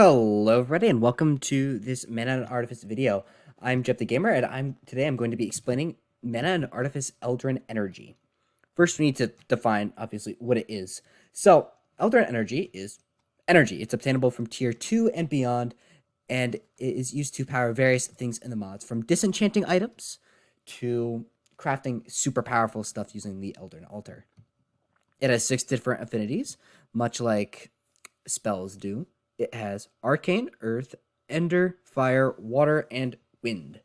Hello everybody and welcome to this Mana and Artifice video. I'm Jeff the Gamer and today I'm going to be explaining Mana and Artifice Eldrin Energy. First we need to define obviously what it is. So Eldrin Energy is energy. It's obtainable from tier 2 and beyond, and it is used to power various things in the mods, from disenchanting items to crafting super powerful stuff using the Eldrin Altar. It has 6 different affinities, much like spells do. It has Arcane, Earth, Ender, Fire, Water, and Wind.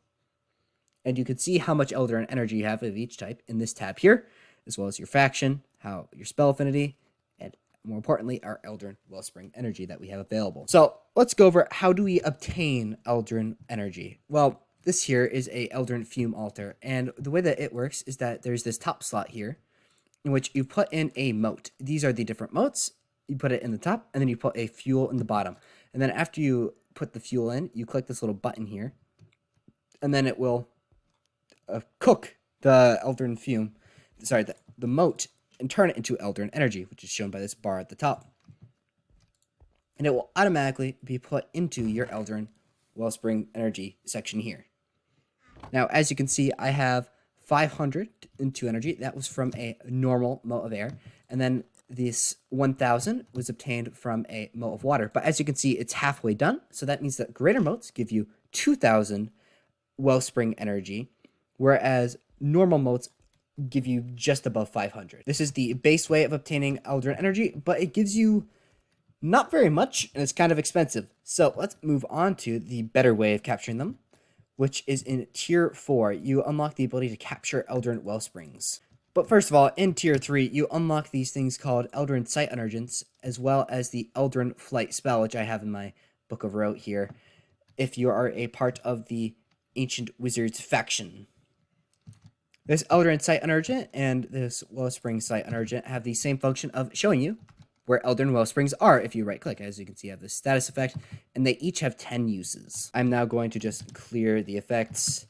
And you can see how much Eldrin energy you have of each type in this tab here, as well as your faction, how your spell affinity, and more importantly, our Eldrin Wellspring energy that we have available. So let's go over how do we obtain Eldrin energy. Well, this here is a Eldrin Fume Altar, and the way that it works is that there's this top slot here in which you put in a moat. These are the different moats. You put it in the top, and then you put a fuel in the bottom. And then after you put the fuel in, you click this little button here, and then it will cook the Eldrin Fume, the moat, and turn it into Eldrin Energy, which is shown by this bar at the top. And it will automatically be put into your Eldrin Wellspring Energy section here. Now, as you can see, I have 502 energy. That was from a normal moat of air, and then this 1000 was obtained from a moat of water. But as you can see, it's halfway done. So that means that greater moats give you 2000 wellspring energy, whereas normal moats give you just above 500. This is the base way of obtaining Eldrin energy, but it gives you not very much, and it's kind of expensive. So let's move on to the better way of capturing them, which is in tier 4. You unlock the ability to capture Eldrin Wellsprings. But first of all, in tier 3, you unlock these things called Eldrin Sight Emergence, as well as the Eldrin Flight spell, which I have in my Book of Rote here, if you are a part of the Ancient Wizards faction. This Eldrin Sight Emergent and this Wellspring Sight Emergent have the same function of showing you where Eldrin Wellsprings are if you right-click. As you can see, I have this status effect, and they each have 10 uses. I'm now going to just clear the effects.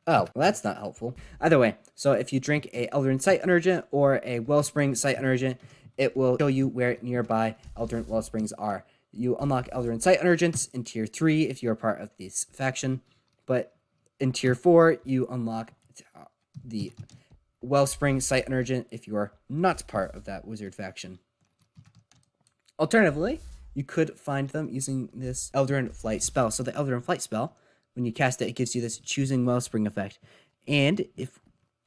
Oh, well, that's not helpful. Either way, so if you drink a Eldrin Sight Emergent or a Wellspring Sight Emergent, it will show you where nearby Eldrin Wellsprings are. You unlock Eldrin Sight Emergents in tier 3 if you are part of this faction, but in tier 4, you unlock the Wellspring Sight Emergent if you are not part of that wizard faction. Alternatively, you could find them using this Eldrin Flight spell. So the Eldrin Flight spell, when you cast it, it gives you this choosing wellspring effect. And if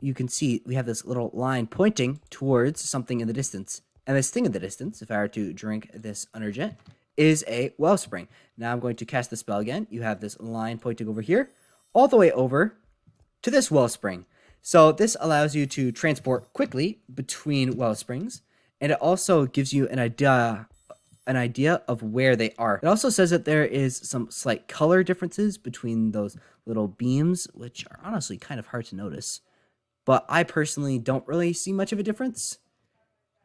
you can see, we have this little line pointing towards something in the distance. And this thing in the distance, if I were to drink this Energent, is a wellspring. Now I'm going to cast the spell again. You have this line pointing over here, all the way over to this wellspring. So this allows you to transport quickly between wellsprings, and it also gives you an idea of where they are. It also says that there is some slight color differences between those little beams, which are honestly kind of hard to notice. But I personally don't really see much of a difference,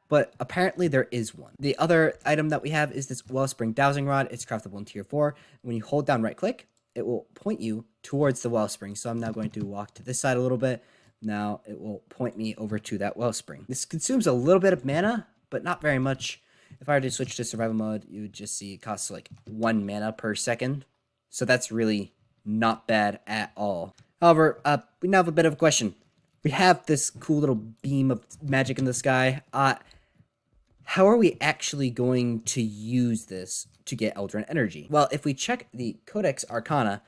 but apparently there is one. The other item that we have is this Wellspring Dowsing Rod. It's craftable in tier 4. When you hold down right click, it will point you towards the wellspring. So I'm now going to walk to this side a little bit. Now it will point me over to that wellspring. This consumes a little bit of mana, but not very much. If I were to switch to survival mode, you would just see it costs like 1 mana per second. So that's really not bad at all. However, we now have a bit of a question. We have this cool little beam of magic in the sky. How are we actually going to use this to get Eldrin energy? Well, if we check the Codex Arcana,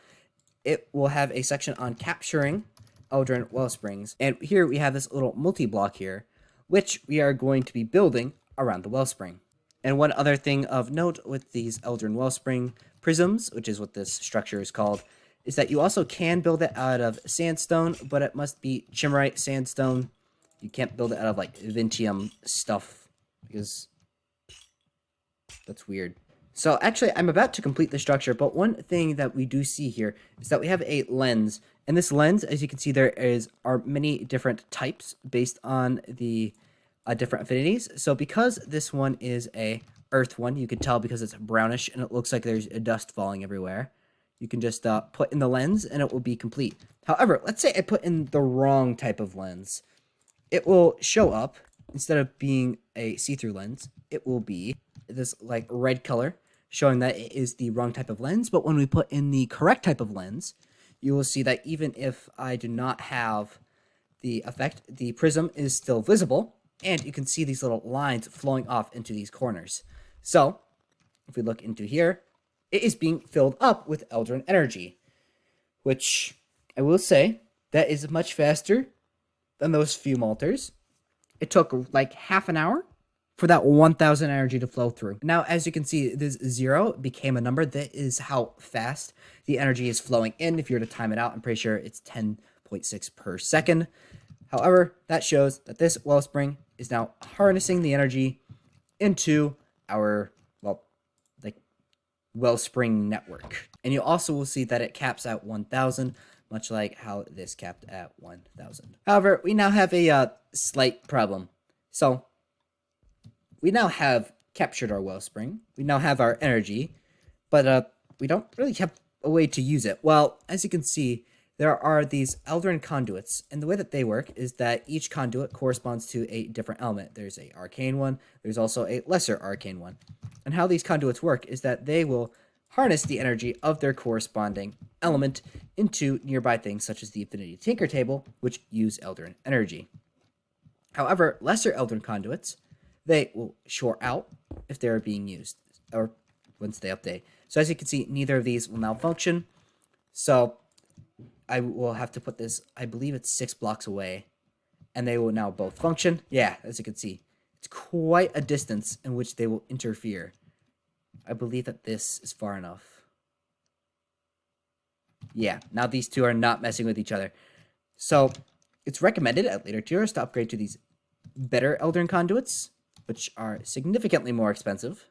it will have a section on capturing Eldrin Wellsprings. And here we have this little multi-block here, which we are going to be building around the wellspring. And one other thing of note with these Eldrin Wellspring prisms, which is what this structure is called, is that you also can build it out of sandstone, but it must be Chimmerite sandstone. You can't build it out of like Vintium stuff, because that's weird. So actually, I'm about to complete the structure, but one thing that we do see here is that we have a lens. And this lens, as you can see, are many different types based on the different affinities. So because this one is a earth one, you can tell because it's brownish and it looks like there's dust falling everywhere. You can just put in the lens and it will be complete. However, let's say I put in the wrong type of lens. It will show up, instead of being a see-through lens, it will be this like red color showing that it is the wrong type of lens. But when we put in the correct type of lens, you will see that even if I do not have the effect, the prism is still visible, and you can see these little lines flowing off into these corners. So if we look into here, it is being filled up with Eldrin Energy, which I will say that is much faster than those few multers. It took like half an hour for that 1000 energy to flow through. Now, as you can see, this 0 became a number. That is how fast the energy is flowing in. If you were to time it out, I'm pretty sure it's 10.6 per second. However, that shows that this wellspring is now harnessing the energy into our, well, like wellspring network. And you also will see that it caps at 1000, much like how this capped at 1000. However, we now have a slight problem. So we now have captured our wellspring. We now have our energy, but we don't really have a way to use it. Well, as you can see, there are these Eldrin conduits, and the way that they work is that each conduit corresponds to a different element. There's a arcane one, there's also a lesser arcane one. And how these conduits work is that they will harness the energy of their corresponding element into nearby things such as the Infinity Tinker Table, which use Eldrin energy. However, lesser Eldrin conduits, they will short out if they're being used, or once they update. So as you can see, neither of these will now function. So I will have to put this, I believe it's 6 blocks away, and they will now both function. Yeah, as you can see, it's quite a distance in which they will interfere. I believe that this is far enough. Yeah, now these two are not messing with each other. So it's recommended at later tiers to upgrade to these better Eldrin conduits, which are significantly more expensive.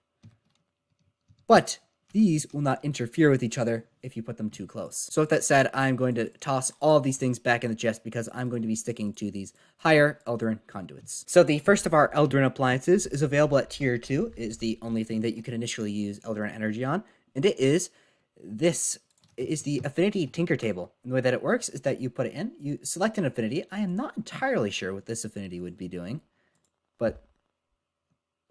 But these will not interfere with each other if you put them too close. So with that said, I'm going to toss all of these things back in the chest because I'm going to be sticking to these higher Eldrin conduits. So the first of our Eldrin appliances is available at tier 2. It is the only thing that you can initially use Eldrin Energy on. And it is this. It is the Affinity Tinker Table. And the way that it works is that you put it in, you select an affinity. I am not entirely sure what this affinity would be doing, but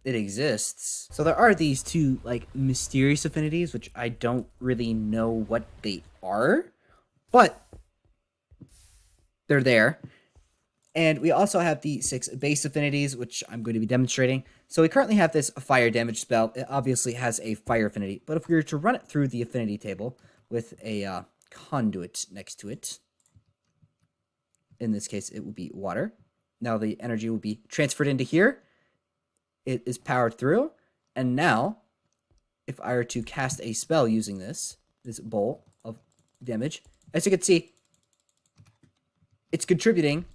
it exists. So there are these two like mysterious affinities, which I don't really know what they are, but they're there. And we also have the 6 base affinities, which I'm going to be demonstrating. So we currently have this fire damage spell. It obviously has a fire affinity, but if we were to run it through the affinity table with a conduit next to it, in this case it will be water. Now the energy will be transferred into here. It is powered through, and now, if I were to cast a spell using this bowl of damage, as you can see, it's contributing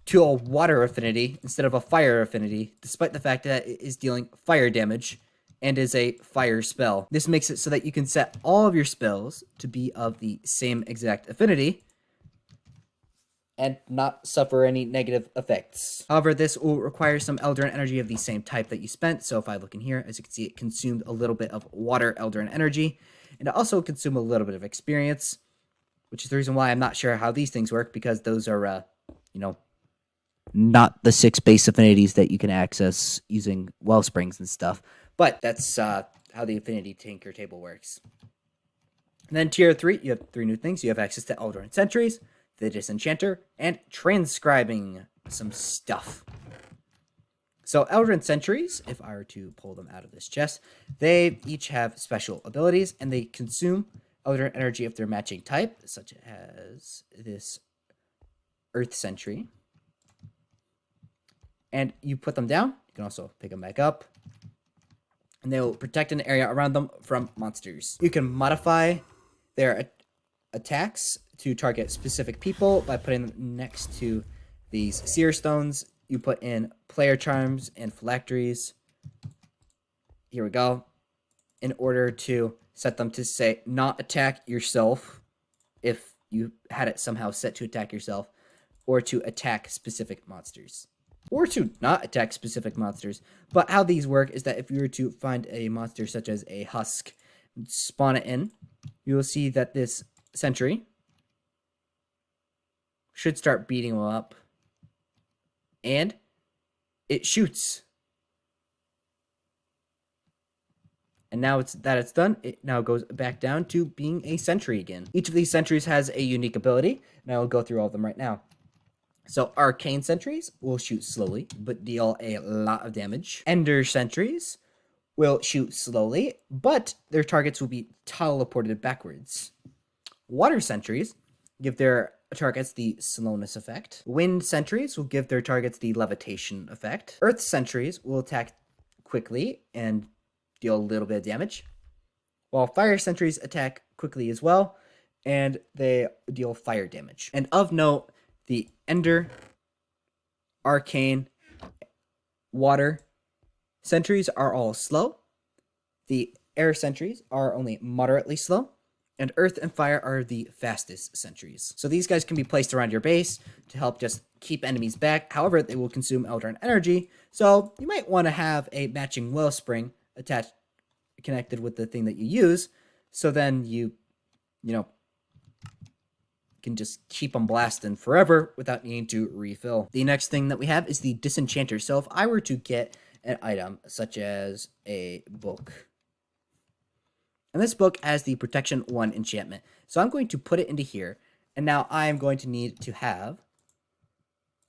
to a water affinity instead of a fire affinity, despite the fact that it is dealing fire damage and is a fire spell. This makes it so that you can set all of your spells to be of the same exact affinity, and not suffer any negative effects. However, this will require some Eldrin energy of the same type that you spent. So if I look in here, as you can see, it consumed a little bit of water Eldrin energy, and it also consumed a little bit of experience, which is the reason why I'm not sure how these things work, because those are, not the 6 base affinities that you can access using wellsprings and stuff. But that's how the Affinity Tinker Table works. And then tier 3, you have 3 new things. You have access to Eldrin Sentries, the Disenchanter, and transcribing some stuff. So Eldrin Sentries, if I were to pull them out of this chest, they each have special abilities, and they consume Eldrin energy of their matching type, such as this Earth Sentry. And you put them down, you can also pick them back up, and they will protect an area around them from monsters. You can modify their attacks to target specific people by putting them next to these seer stones. You put in player charms and phylacteries. Here we go. In order to set them to say not attack yourself if you had it somehow set to attack yourself, or to attack specific monsters, or to not attack specific monsters. But how these work is that if you were to find a monster such as a husk, spawn it in, you will see that this sentry should start beating them up, and it shoots. And now it's done, it now goes back down to being a sentry again. Each of these sentries has a unique ability, and I will go through all of them right now. So arcane sentries will shoot slowly, but deal a lot of damage. Ender sentries will shoot slowly, but their targets will be teleported backwards. Water sentries give their targets the slowness effect. Wind sentries will give their targets the levitation effect. Earth sentries will attack quickly and deal a little bit of damage, while fire sentries attack quickly as well, and they deal fire damage. And of note, the Ender, Arcane, Water sentries are all slow. The Air sentries are only moderately slow, and Earth and Fire are the fastest sentries. So these guys can be placed around your base to help just keep enemies back. However, they will consume Eldrin Energy, so you might want to have a matching wellspring attached, connected with the thing that you use, so then you can just keep them blasting forever without needing to refill. The next thing that we have is the Disenchanter. So if I were to get an item such as a book, and this book has the Protection 1 enchantment, so I'm going to put it into here, and now I am going to need to have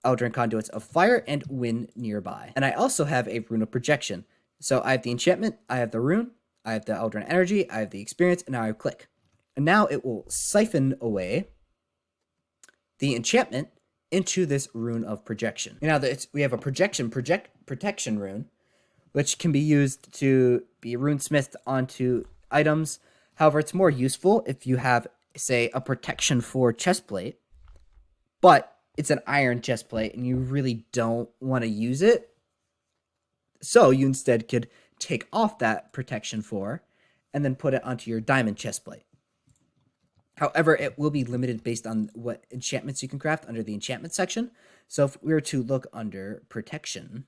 Eldrin Conduits of Fire and Wind nearby. And I also have a Rune of Projection. So I have the enchantment, I have the rune, I have the Eldrin Energy, I have the experience, and now I have Click. And now it will siphon away the enchantment into this Rune of Projection. Now that we have a protection rune, which can be used to be runesmithed onto items. However, it's more useful if you have, say, a Protection 4 chestplate, but it's an iron chestplate and you really don't want to use it. So you instead could take off that Protection 4 and then put it onto your diamond chestplate. However, it will be limited based on what enchantments you can craft under the enchantment section. So if we were to look under Protection,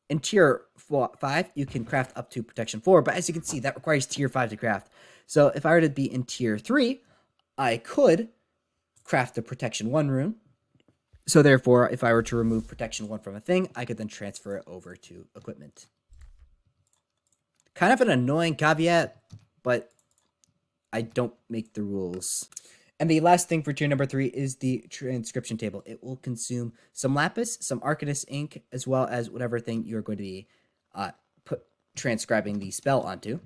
in tier 5, you can craft up to Protection 4, but as you can see, that requires tier 5 to craft. So if I were to be in tier 3, I could craft the Protection 1 rune. So therefore, if I were to remove Protection 1 from a thing, I could then transfer it over to equipment. Kind of an annoying caveat, but I don't make the rules. And the last thing for tier number 3 is the transcription table. It will consume some lapis, some Arcanist ink, as well as whatever thing you're going to be transcribing the spell onto,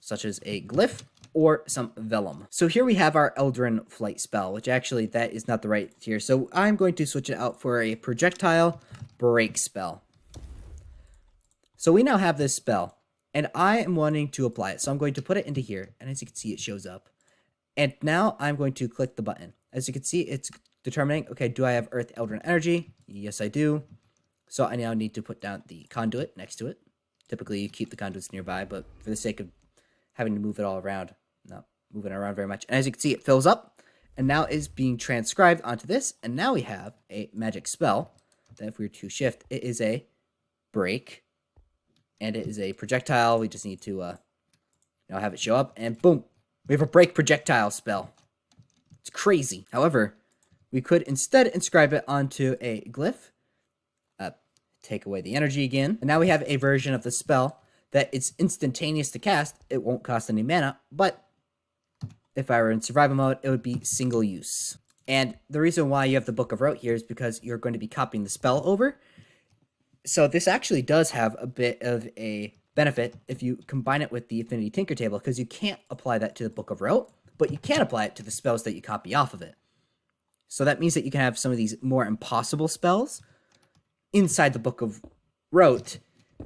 such as a glyph or some vellum. So here we have our Eldrin Flight spell, which actually that is not the right tier. So I'm going to switch it out for a projectile break spell. So we now have this spell, and I am wanting to apply it. So I'm going to put it into here, and as you can see, it shows up. And now I'm going to click the button. As you can see, it's determining, okay, do I have Earth Eldrin Energy? Yes, I do. So I now need to put down the conduit next to it. Typically, you keep the conduits nearby, but for the sake of having to move it all around, not moving it around very much. And as you can see, it fills up, and now is being transcribed onto this. And now we have a magic spell that if we were to shift, it is a break, and it is a projectile. We just need to now have it show up, and boom. We have a break projectile spell. It's crazy. However, we could instead inscribe it onto a glyph. Take away the energy again. And now we have a version of the spell that it's instantaneous to cast. It won't cost any mana, but if I were in survival mode, it would be single use. And the reason why you have the Book of Rote here is because you're going to be copying the spell over. So this actually does have a bit of a benefit if you combine it with the Affinity Tinker table, because you can't apply that to the Book of Rote, but you can apply it to the spells that you copy off of it. So that means that you can have some of these more impossible spells inside the Book of Rote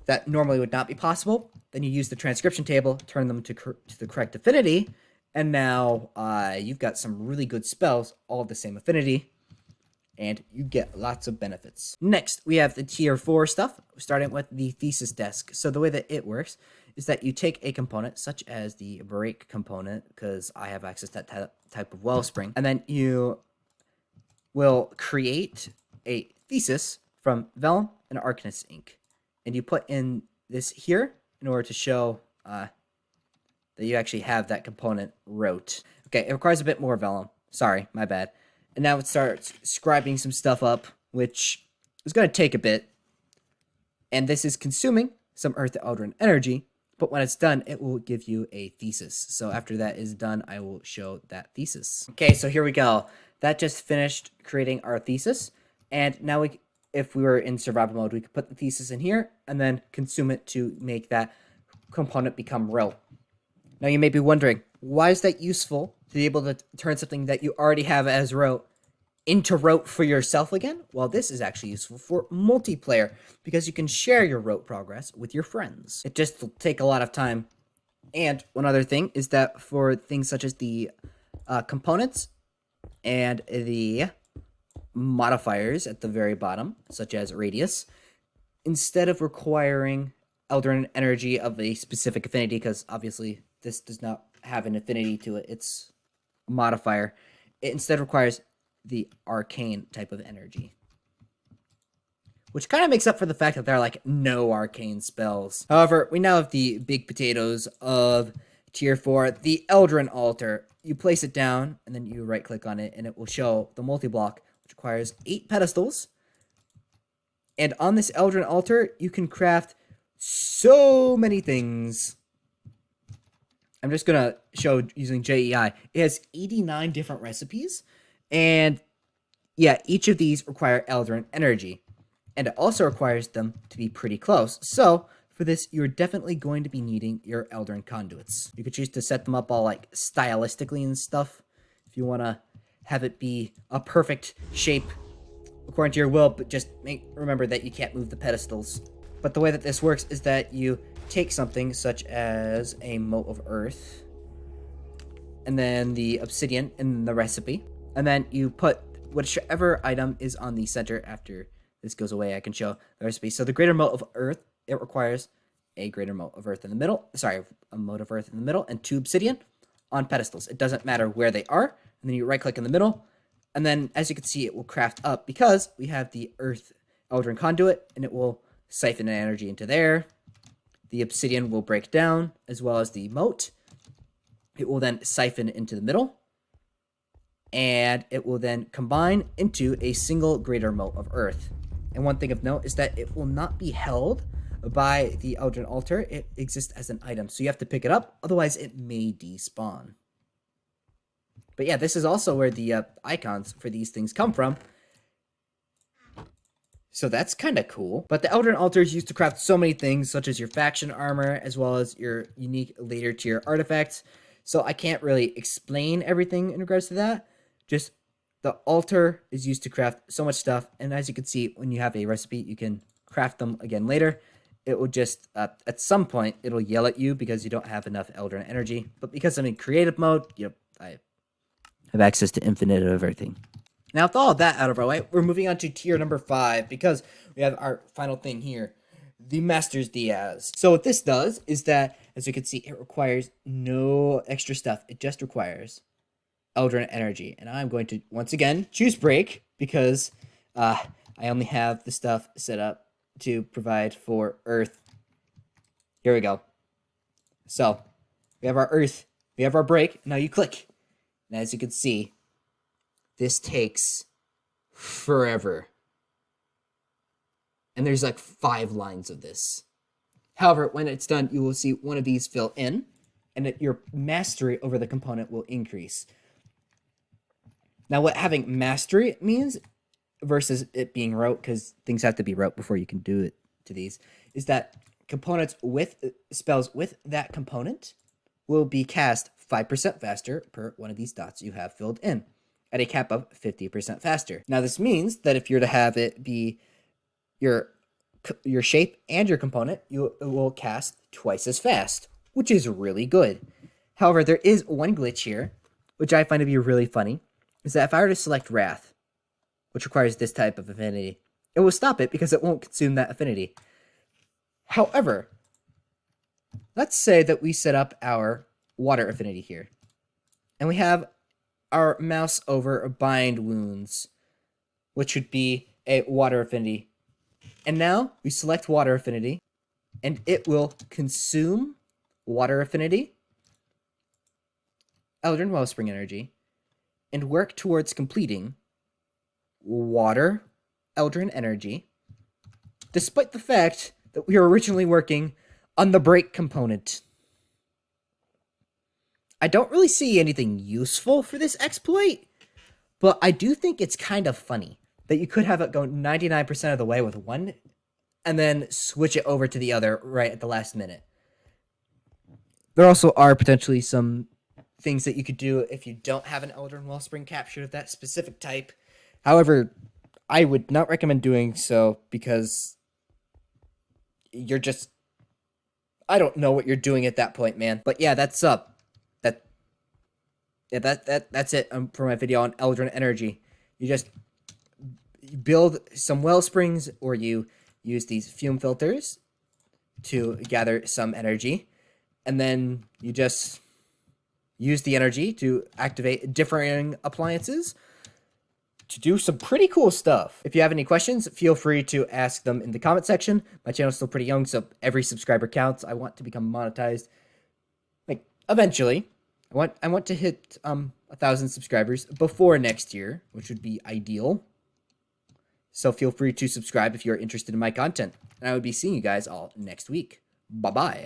that normally would not be possible. Then you use the transcription table, turn them to the correct affinity, and now you've got some really good spells, all of the same affinity, and you get lots of benefits. Next, we have the tier 4 stuff, starting with the thesis desk. So the way that it works is that you take a component, such as the break component, because I have access to that type of wellspring, and then you will create a thesis from vellum and Arcanist ink. And you put in this here in order to show that you actually have that component wrote. Okay, it requires a bit more vellum. Sorry, my bad. And now it starts scribing some stuff up, which is going to take a bit. And this is consuming some Earth Eldrin Energy, but when it's done, it will give you a thesis. So after that is done, I will show that thesis. Okay, so here we go. That just finished creating our thesis. And now if we were in survival mode, we could put the thesis in here and then consume it to make that component become real. Now you may be wondering, why is that useful to be able to turn something that you already have as rote into rote for yourself again? Well, this is actually useful for multiplayer because you can share your rote progress with your friends. It just will take a lot of time. And one other thing is that for things such as the components and the modifiers at the very bottom, such as radius, instead of requiring Eldrin Energy of a specific affinity, because obviously this does not have an affinity to it, it's a modifier, it instead requires the arcane type of energy, which kind of makes up for the fact that there are like no arcane spells. However, we now have the big potatoes of tier 4, the Eldrin altar. You place it down and then you right click on it and it will show the multi-block, which requires 8 pedestals. And on this Eldrin altar, you can craft so many things. I'm just gonna show using JEI. It has 89 different recipes. And yeah, each of these require Eldrin Energy. And it also requires them to be pretty close. So for this, you're definitely going to be needing your Eldrin conduits. You could choose to set them up all like stylistically and stuff if you want to have it be a perfect shape according to your will, but just remember that you can't move the pedestals. But the way that this works is that you take something such as a mote of earth, and then the obsidian in the recipe, and then you put whichever item is on the center. After this goes away, I can show the recipe. So the greater mote of earth, it requires a greater mote of earth in the middle. Sorry, a mote of earth in the middle and 2 obsidian on pedestals. It doesn't matter where they are. And then you right click in the middle. And then as you can see, it will craft up because we have the earth Eldrin conduit, and it will siphon energy into there. The obsidian will break down as well as the mote. It will then siphon into the middle. And it will then combine into a single greater mote of earth. And one thing of note is that it will not be held by the Eldrin altar. It exists as an item, so you have to pick it up, otherwise it may despawn. But yeah, this is also where the icons for these things come from. So that's kind of cool. But the Eldrin altar is used to craft so many things, such as your faction armor, as well as your unique later tier artifacts. So I can't really explain everything in regards to that. Just the altar is used to craft so much stuff. And as you can see, when you have a recipe, you can craft them again later. It will just, at some point, it'll yell at you because you don't have enough Eldrin energy. But because I'm in creative mode, I have access to infinite of everything. Now, with all of that out of our way, we're moving on to tier number 5 because we have our final thing here, the Master's Diaz. So what this does is that, as you can see, it requires no extra stuff. It just requires Eldrin energy. And I'm going to, once again, choose break because I only have the stuff set up to provide for Earth. Here we go. So we have our Earth, we have our break. Now you click. And as you can see, this takes forever. And there's like 5 lines of this. However, when it's done, you will see one of these fill in, and your mastery over the component will increase. Now, what having mastery means versus it being rote, because things have to be rote before you can do it to these, is that components with spells with that component will be cast 5% faster per one of these dots you have filled in, at a cap of 50% faster. Now, this means that if you're to have it be your shape and your component, it will cast twice as fast, which is really good. However, there is one glitch here, which I find to be really funny, is that if I were to select Wrath, which requires this type of affinity, it will stop it because it won't consume that affinity. However, let's say that we set up our water affinity here, and we have our mouse over bind wounds, which would be a water affinity. And now we select water affinity, and it will consume water affinity, Eldrin Wellspring energy, and work towards completing water Eldrin energy, despite the fact that we were originally working on the brake component. I don't really see anything useful for this exploit, but I do think it's kind of funny that you could have it go 99% of the way with one and then switch it over to the other right at the last minute. There also are potentially some things that you could do if you don't have an Eldrin Wellspring captured of that specific type. However, I would not recommend doing so because you're just... I don't know what you're doing at that point, man. But yeah, that's that's it for my video on Eldrin Energy. You just build some well springs, or you use these fume filters to gather some energy, and then you just use the energy to activate differing appliances to do some pretty cool stuff. If you have any questions, feel free to ask them in the comment section. My channel's still pretty young, so every subscriber counts. I want to become monetized, like, eventually. I want to hit 1,000 subscribers before next year, which would be ideal. So feel free to subscribe if you're interested in my content. And I would be seeing you guys all next week. Bye-bye.